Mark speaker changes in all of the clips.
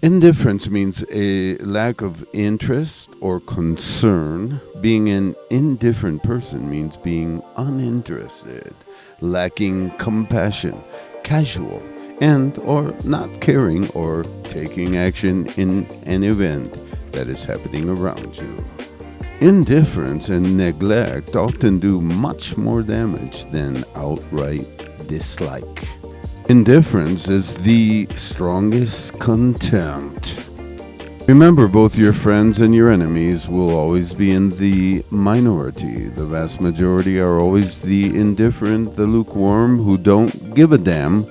Speaker 1: Indifference means a lack of interest or concern. Being an indifferent person means being uninterested, lacking compassion, casual, and or not caring or taking action in an event that is happening around you. Indifference and neglect often do much more damage than outright dislike. Indifference is the strongest contempt. Remember, both your friends and your enemies will always be in the minority. The vast majority are always the indifferent, the lukewarm, who don't give a damn,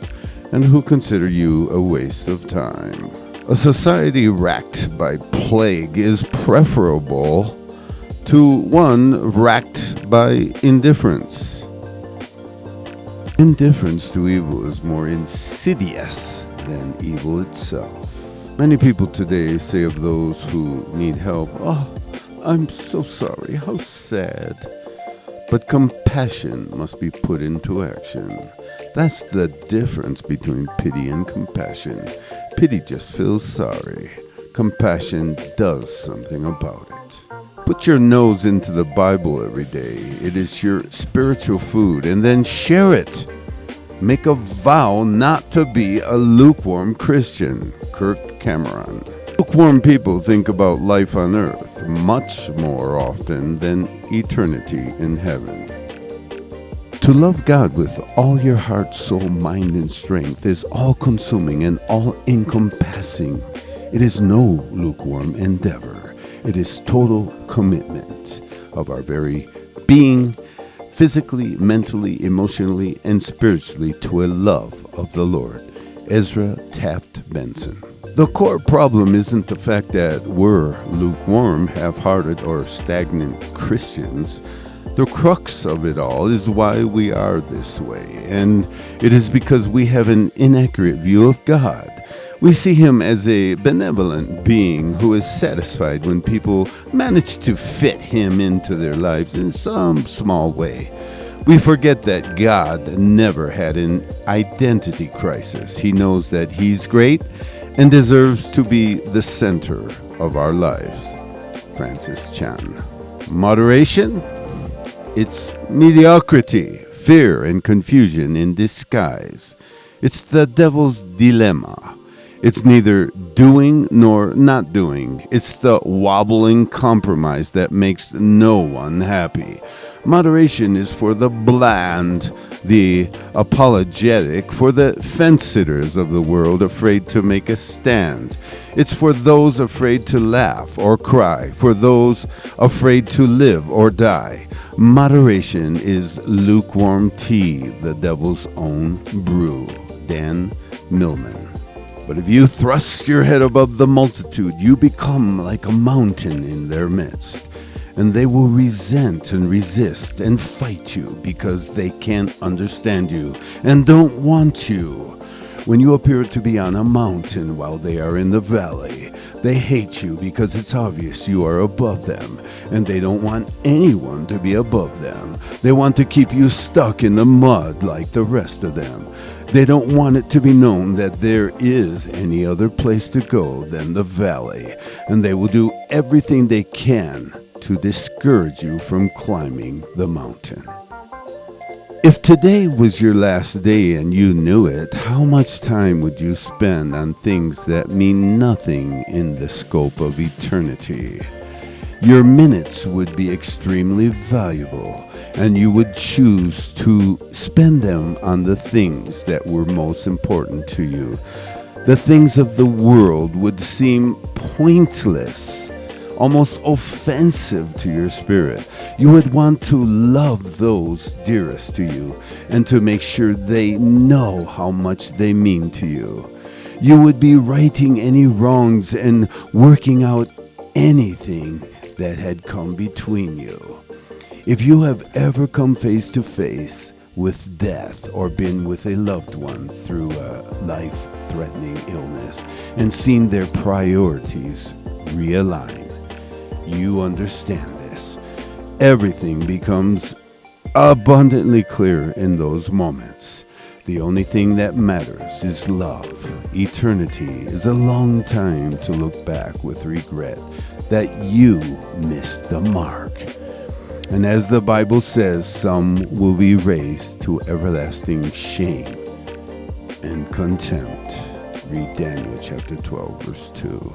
Speaker 1: and who consider you a waste of time. A society racked by plague is preferable to one racked by indifference. Indifference to evil is more insidious than evil itself. Many people today say of those who need help, "Oh, I'm so sorry, how sad." But compassion must be put into action. That's the difference between pity and compassion. Pity just feels sorry. Compassion does something about it. Put your nose into the Bible every day. It is your spiritual food, and then share it. Make a vow not to be a lukewarm Christian. Kirk Cameron. Lukewarm people think about life on earth much more often than eternity in heaven. To love God with all your heart, soul, mind, and strength is all-consuming and all-encompassing. It is no lukewarm endeavor. It is total commitment of our very being, physically, mentally, emotionally, and spiritually, to a love of the Lord. Ezra Taft Benson. The core problem isn't the fact that we're lukewarm, half-hearted, or stagnant Christians. The crux of it all is why we are this way, and it is because we have an inaccurate view of God. We see him as a benevolent being who is satisfied when people manage to fit him into their lives in some small way. We forget that God never had an identity crisis. He knows that he's great and deserves to be the center of our lives. Francis Chan. Moderation? It's mediocrity, fear, and confusion in disguise. It's the devil's dilemma. It's neither doing nor not doing. It's the wobbling compromise that makes no one happy. Moderation is for the bland, the apologetic, for the fence-sitters of the world afraid to make a stand. It's for those afraid to laugh or cry, for those afraid to live or die. Moderation is lukewarm tea, the devil's own brew. Dan Millman. But if you thrust your head above the multitude, you become like a mountain in their midst. And they will resent and resist and fight you because they can't understand you and don't want you. When you appear to be on a mountain while they are in the valley, they hate you because it's obvious you are above them, and they don't want anyone to be above them. They want to keep you stuck in the mud like the rest of them. They don't want it to be known that there is any other place to go than the valley, and they will do everything they can to discourage you from climbing the mountain. If today was your last day and you knew it, how much time would you spend on things that mean nothing in the scope of eternity? Your minutes would be extremely valuable, and you would choose to spend them on the things that were most important to you. The things of the world would seem pointless, almost offensive to your spirit. You would want to love those dearest to you and to make sure they know how much they mean to you. You would be righting any wrongs and working out anything that had come between you. If you have ever come face to face with death or been with a loved one through a life-threatening illness and seen their priorities realign, you understand this. Everything becomes abundantly clear in those moments. The only thing that matters is love. Eternity is a long time to look back with regret that you missed the mark. And as the Bible says, some will be raised to everlasting shame and contempt. Read Daniel chapter 12, verse 2.